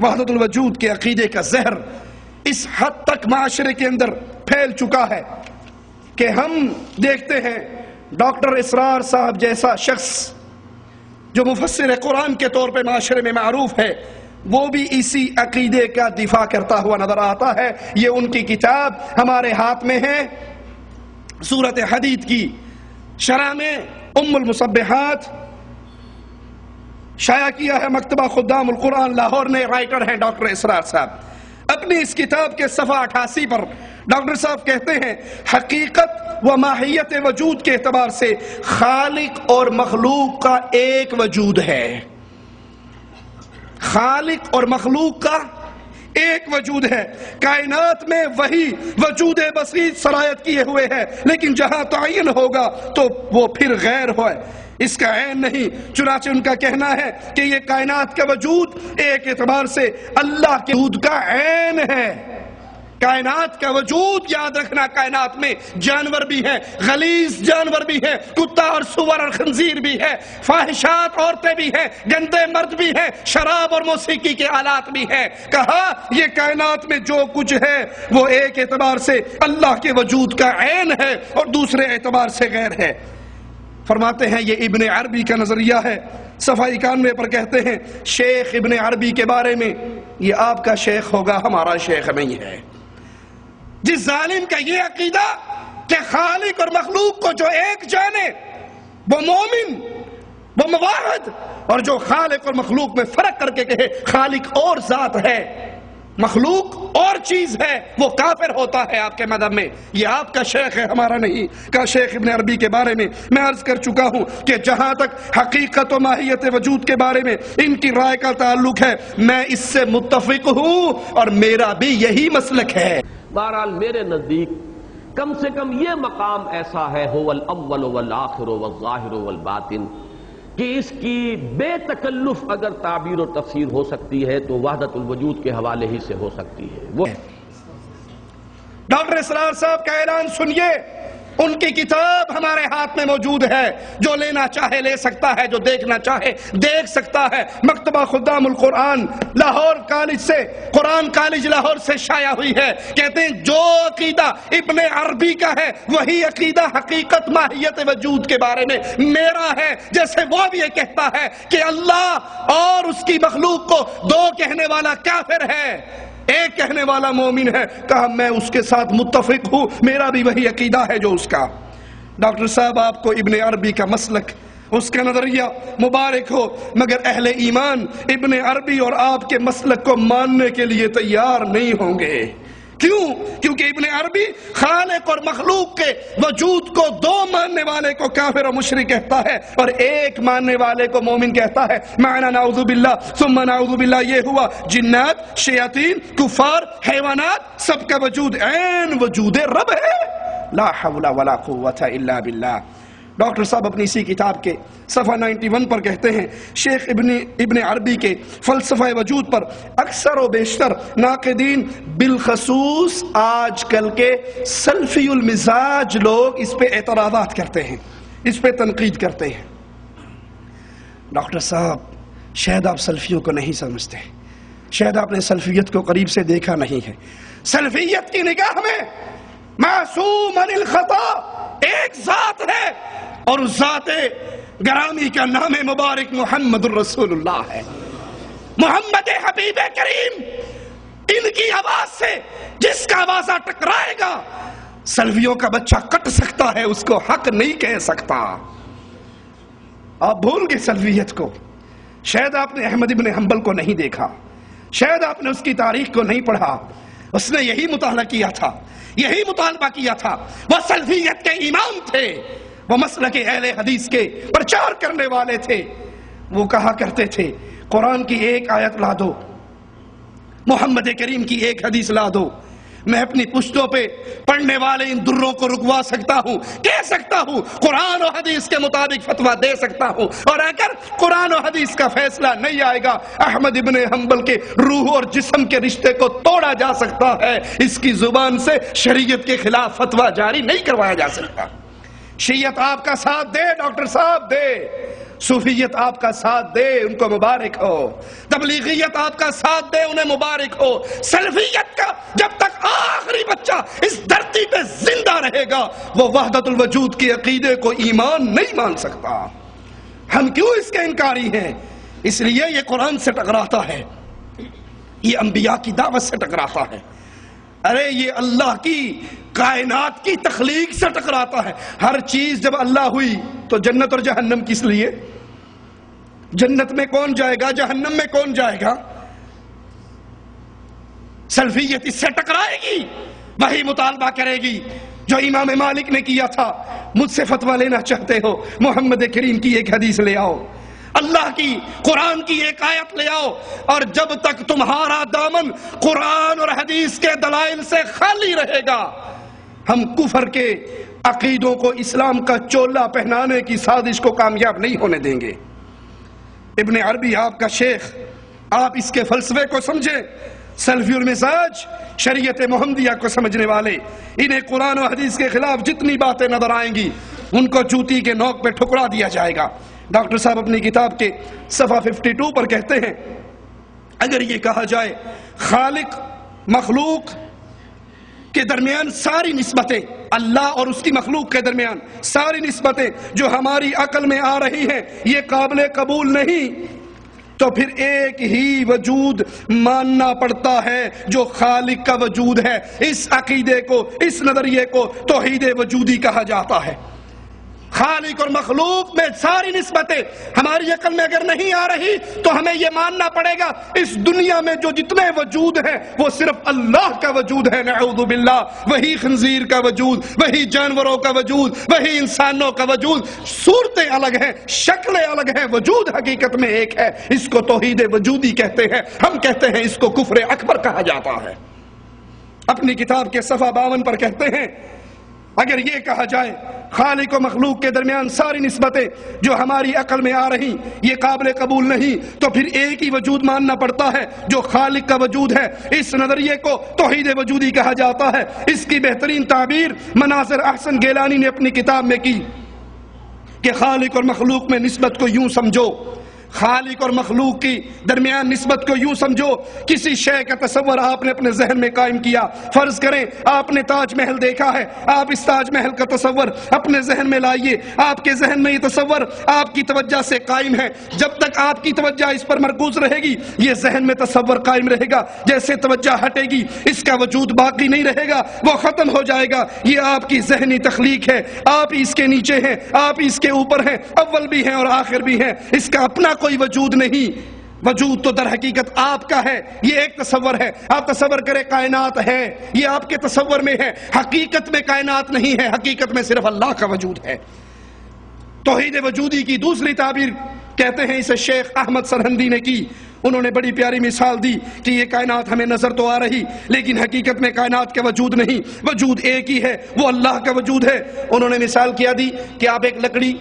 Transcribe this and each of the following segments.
وحدت الوجود کے عقیدے کا زہر اس حد تک معاشرے کے اندر پھیل چکا ہے کہ ہم دیکھتے ہیں ڈاکٹر اسرار صاحب جیسا شخص جو مفسر قرآن کے طور پہ معاشرے میں معروف ہے، وہ بھی اسی عقیدے کا دفاع کرتا ہوا نظر آتا ہے۔ یہ ان کی کتاب ہمارے ہاتھ میں ہے، سورۃ حدید کی شرح میں ام المصبحات شائع کیا ہے مکتبہ خدام القرآن لاہور نے، رائٹر ہیں ڈاکٹر اسرار صاحب۔ اپنی اس کتاب کے صفحہ 88 پر ڈاکٹر صاحب کہتے ہیں حقیقت و ماہیت وجود کے اعتبار سے خالق اور مخلوق کا ایک وجود ہے، خالق اور مخلوق کا ایک وجود ہے۔ کائنات میں وہی وجود بسیط سرایت کیے ہوئے ہے، لیکن جہاں تعین ہوگا تو وہ پھر غیر ہوئے، اس کا عین نہیں۔ چنانچہ ان کا کہنا ہے کہ یہ کائنات کا وجود ایک اعتبار سے اللہ کے وجود کا عین ہے۔ کائنات کا وجود، یاد رکھنا، کائنات میں جانور بھی ہیں، غلیظ جانور بھی ہیں، کتا اور سور اور خنزیر بھی ہے، فاحشات عورتیں بھی ہیں، گندے مرد بھی ہیں، شراب اور موسیقی کے آلات بھی ہیں۔ کہا یہ کائنات میں جو کچھ ہے وہ ایک اعتبار سے اللہ کے وجود کا عین ہے اور دوسرے اعتبار سے غیر ہے۔ فرماتے ہیں یہ ابن عربی کا نظریہ ہے، صفحہ 91 پر کہتے ہیں شیخ ابن عربی کے بارے میں، یہ آپ کا شیخ ہوگا، ہمارا شیخ نہیں ہے۔ جس ظالم کا یہ عقیدہ کہ خالق اور مخلوق کو جو ایک جانے وہ مومن، وہ موحد، اور جو خالق اور مخلوق میں فرق کر کے کہے خالق اور ذات ہے، مخلوق اور چیز ہے، وہ کافر ہوتا ہے آپ کے مذہب میں۔ یہ آپ کا شیخ ہے، ہمارا نہیں۔ کا شیخ ابن عربی کے بارے میں میں عرض کر چکا ہوں کہ جہاں تک حقیقت و ماہیت وجود کے بارے میں ان کی رائے کا تعلق ہے میں اس سے متفق ہوں اور میرا بھی یہی مسلک ہے۔ بہرحال میرے نزدیک کم سے کم یہ مقام ایسا ہے هو الاول والآخر والظاہر والباطن کہ اس کی بے تکلف اگر تعبیر و تفسیر ہو سکتی ہے تو وحدت الوجود کے حوالے ہی سے ہو سکتی ہے۔ وہ ڈاکٹر اسرار صاحب کا اعلان سنیے، ان کی کتاب ہمارے ہاتھ میں موجود ہے، جو لینا چاہے لے سکتا ہے، جو دیکھنا چاہے دیکھ سکتا ہے۔ مکتبہ خدام القرآن لاہور کالج سے، قرآن کالج لاہور سے شائع ہوئی ہے۔ کہتے ہیں جو عقیدہ ابن عربی کا ہے وہی عقیدہ حقیقت ماہیت وجود کے بارے میں میرا ہے۔ جیسے وہ بھی یہ کہتا ہے کہ اللہ اور اس کی مخلوق کو دو کہنے والا کافر ہے، ایک کہنے والا مومن ہے۔ کہا میں اس کے ساتھ متفق ہوں، میرا بھی وہی عقیدہ ہے جو اس کا۔ ڈاکٹر صاحب آپ کو ابن عربی کا مسلک، اس کا نظریہ مبارک ہو، مگر اہل ایمان ابن عربی اور آپ کے مسلک کو ماننے کے لیے تیار نہیں ہوں گے۔ کیوں؟ کیونکہ ابن عربی خالق اور مخلوق کے وجود کو دو ماننے والے کو کافر و مشرک کہتا ہے اور ایک ماننے والے کو مومن کہتا ہے۔ معنی نعوذ باللہ ثم نعوذ باللہ یہ ہوا جنات، شیاطین، کفار، حیوانات سب کا وجود عین وجود رب ہے۔ لا حول ولا قوة الا باللہ۔ ڈاکٹر صاحب اپنی اسی کتاب کے صفحہ 91 پر کہتے ہیں شیخ ابن عربی کے فلسفہ وجود پر اکثر و بیشتر ناقدین بالخصوص آج کل کے سلفی المزاج لوگ اس پہ اعتراضات کرتے ہیں، اس پہ تنقید کرتے ہیں۔ ڈاکٹر صاحب شاید آپ سلفیوں کو نہیں سمجھتے، شاید آپ نے سلفیت کو قریب سے دیکھا نہیں ہے۔ سلفیت کی نگاہ میں معصوم عن الخطا ایک ذات ہے اور اس ذات گرامی کا نام مبارک محمد الرسول اللہ ہے، محمد حبیب کریم۔ ان کی آواز سے جس کا آوازہ ٹکرائے گا سلفیوں کا بچہ کٹ سکتا ہے، اس کو حق نہیں کہہ سکتا۔ آپ بھول گئے سلفیت کو، شاید آپ نے احمد ابن حنبل کو نہیں دیکھا، شاید آپ نے اس کی تاریخ کو نہیں پڑھا۔ اس نے یہی مطالعہ کیا تھا، یہی مطالبہ کیا تھا۔ وہ سلفیت کے امام تھے، وہ مسلک اہل حدیث کے پرچار کرنے والے تھے۔ وہ کہا کرتے تھے قرآن کی ایک آیت لا دو، محمد کریم کی ایک حدیث لا دو، میں اپنی پشتوں پہ پڑھنے والے ان دروں کو رکوا سکتا ہوں، کہہ سکتا ہوں قرآن و حدیث کے مطابق فتویٰ دے سکتا ہوں، اور اگر قرآن و حدیث کا فیصلہ نہیں آئے گا احمد ابن حنبل کے روح اور جسم کے رشتے کو توڑا جا سکتا ہے، اس کی زبان سے شریعت کے خلاف فتویٰ جاری نہیں کروایا جا سکتا۔ شیعت آپ کا ساتھ دے ڈاکٹر صاحب دے، صوفیت آپ کا ساتھ دے ان کو مبارک ہو، تبلیغیت آپ کا ساتھ دے انہیں مبارک ہو، سلفیت کا جب تک آخری بچہ اس دھرتی پہ زندہ رہے گا وہ وحدت الوجود کے عقیدے کو ایمان نہیں مان سکتا۔ ہم کیوں اس کے انکاری ہیں؟ اس لیے یہ قرآن سے ٹکراتا ہے، یہ انبیاء کی دعوت سے ٹکراتا ہے، ارے یہ اللہ کی کائنات کی تخلیق سے ٹکراتا ہے۔ ہر چیز جب اللہ ہوئی تو جنت اور جہنم کس لیے؟ جنت میں کون جائے گا، جہنم میں کون جائے گا؟ سلفیت اس سے ٹکرائے گی، وہی مطالبہ کرے گی جو امام مالک نے کیا تھا۔ مجھ سے فتویٰ لینا چاہتے ہو محمد کریم کی ایک حدیث لے آؤ، اللہ کی قرآن کی ایک آیت لے آؤ، اور جب تک تمہارا دامن قرآن اور حدیث کے دلائل سے خالی رہے گا ہم کفر کے عقیدوں کو اسلام کا چولا پہنانے کی سازش کو کامیاب نہیں ہونے دیں گے۔ ابن عربی آپ کا شیخ، آپ اس کے فلسفے کو سمجھیں۔ سلفی المزاج شریعت محمدیہ کو سمجھنے والے، انہیں قرآن و حدیث کے خلاف جتنی باتیں نظر آئیں گی ان کو جوتی کے نوک پہ ٹھکرا دیا جائے گا۔ ڈاکٹر صاحب اپنی کتاب کے صفحہ 52 پر کہتے ہیں اگر یہ کہا جائے خالق مخلوق کے درمیان ساری نسبتیں، اللہ اور اس کی مخلوق کے درمیان ساری نسبتیں جو ہماری عقل میں آ رہی ہیں یہ قابل قبول نہیں، تو پھر ایک ہی وجود ماننا پڑتا ہے جو خالق کا وجود ہے۔ اس عقیدے کو، اس نظریے کو توحید وجودی کہا جاتا ہے۔ خالق اور مخلوق میں ساری نسبتیں ہماری عقل میں اگر نہیں آ رہی تو ہمیں یہ ماننا پڑے گا اس دنیا میں جو جتنے وجود ہیں وہ صرف اللہ کا وجود ہے، نعوذ باللہ۔ وہی خنزیر کا وجود، وہی جانوروں کا وجود، وہی انسانوں کا وجود، صورتیں الگ ہیں، شکلیں الگ ہیں، وجود حقیقت میں ایک ہے۔ اس کو توحید وجودی کہتے ہیں، ہم کہتے ہیں اس کو کفر اکبر کہا جاتا ہے۔ اپنی کتاب کے صفحہ 52 پر کہتے ہیں اگر یہ کہا جائے خالق و مخلوق کے درمیان ساری نسبتیں جو ہماری عقل میں آ رہی یہ قابل قبول نہیں، تو پھر ایک ہی وجود ماننا پڑتا ہے جو خالق کا وجود ہے۔ اس نظریے کو توحید وجودی کہا جاتا ہے۔ اس کی بہترین تعبیر مناظر احسن گیلانی نے اپنی کتاب میں کی کہ خالق اور مخلوق میں نسبت کو یوں سمجھو، خالق اور مخلوق کی درمیان نسبت کو یوں سمجھو، کسی شے کا تصور آپ نے اپنے ذہن میں قائم کیا۔ فرض کریں آپ نے تاج محل دیکھا ہے، آپ اس تاج محل کا تصور اپنے ذہن میں لائیے، آپ کے ذہن میں یہ تصور آپ کی توجہ سے قائم ہے۔ جب تک آپ کی توجہ اس پر مرکوز رہے گی یہ ذہن میں تصور قائم رہے گا، جیسے توجہ ہٹے گی اس کا وجود باقی نہیں رہے گا، وہ ختم ہو جائے گا۔ یہ آپ کی ذہنی تخلیق ہے، آپ اس کے نیچے ہیں، آپ اس کے اوپر ہیں، اول بھی ہیں اور آخر بھی ہیں، اس کا اپنا کوئی وجود نہیں۔ وجود تو در حقیقت آپ کا ہے، یہ ایک تصور ہے۔ آپ تصور کریں کائنات ہے، یہ آپ کے تصور میں ہے، حقیقت میں کائنات نہیں ہے، حقیقت میں صرف اللہ کا وجود ہے۔ توحید وجودی کی دوسری تعبیر کہتے ہیں اسے شیخ احمد سرہندی نے کی۔ انہوں نے بڑی پیاری مثال دی کہ یہ کائنات ہمیں نظر تو آ رہی لیکن حقیقت میں کائنات کا وجود نہیں، وجود ایک ہی ہے، وہ اللہ کا وجود ہے۔ انہوں نے مثال کیا دی کہ آپ ایک لکڑی،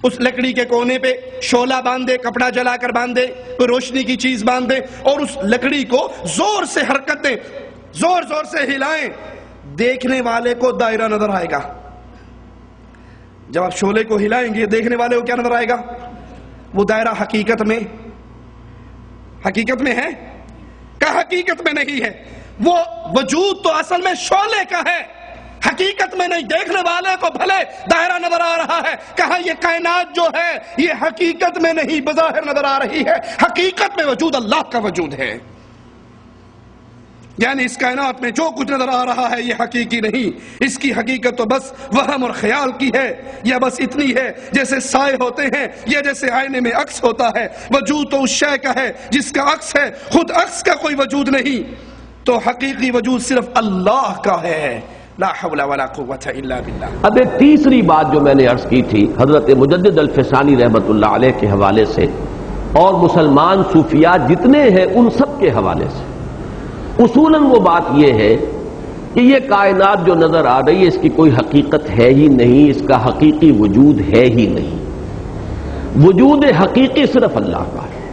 اس لکڑی کے کونے پہ شعلہ باندھے، کپڑا جلا کر باندھے، کوئی روشنی کی چیز باندھے اور اس لکڑی کو زور سے حرکت دیں، زور زور سے ہلائیں، دیکھنے والے کو دائرہ نظر آئے گا۔ جب آپ شعلے کو ہلائیں گے دیکھنے والے کو کیا نظر آئے گا؟ وہ دائرہ حقیقت میں ہے کہ حقیقت میں نہیں ہے۔ وہ وجود تو اصل میں شعلے کا ہے، حقیقت میں نہیں۔ دیکھنے والے کو بھلے دائرہ نظر آ رہا ہے، کہا یہ کائنات جو ہے یہ حقیقت میں نہیں بظاہر نظر آ رہی ہے، حقیقت میں وجود اللہ کا وجود ہے۔ یعنی اس کائنات میں جو کچھ نظر آ رہا ہے یہ حقیقی نہیں، اس کی حقیقت تو بس وہم اور خیال کی ہے، یا بس اتنی ہے جیسے سائے ہوتے ہیں یا جیسے آئینے میں عکس ہوتا ہے۔ وجود تو اس شے کا ہے جس کا عکس ہے، خود عکس کا کوئی وجود نہیں۔ تو حقیقی وجود صرف اللہ کا ہے، لا حول ولا قوت الا باللہ۔ اب ایک تیسری بات جو میں نے عرض کی تھی حضرت مجدد الفسانی رحمت اللہ علیہ کے حوالے سے اور مسلمان صوفیاء جتنے ہیں ان سب کے حوالے سے، اصولاً وہ بات یہ ہے کہ یہ کائنات جو نظر آ رہی ہے اس کی کوئی حقیقت ہے ہی نہیں، اس کا حقیقی وجود ہے ہی نہیں۔ وجود حقیقی صرف اللہ کا ہے،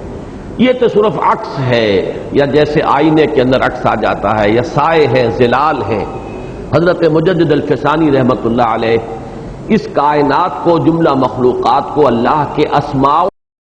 یہ تو صرف عکس ہے، یا جیسے آئینے کے اندر عکس آ جاتا ہے، یا سائے ہیں، ظلال ہیں۔ حضرت مجدد الفسانی رحمت اللہ علیہ اس کائنات کو، جملہ مخلوقات کو اللہ کے اسماء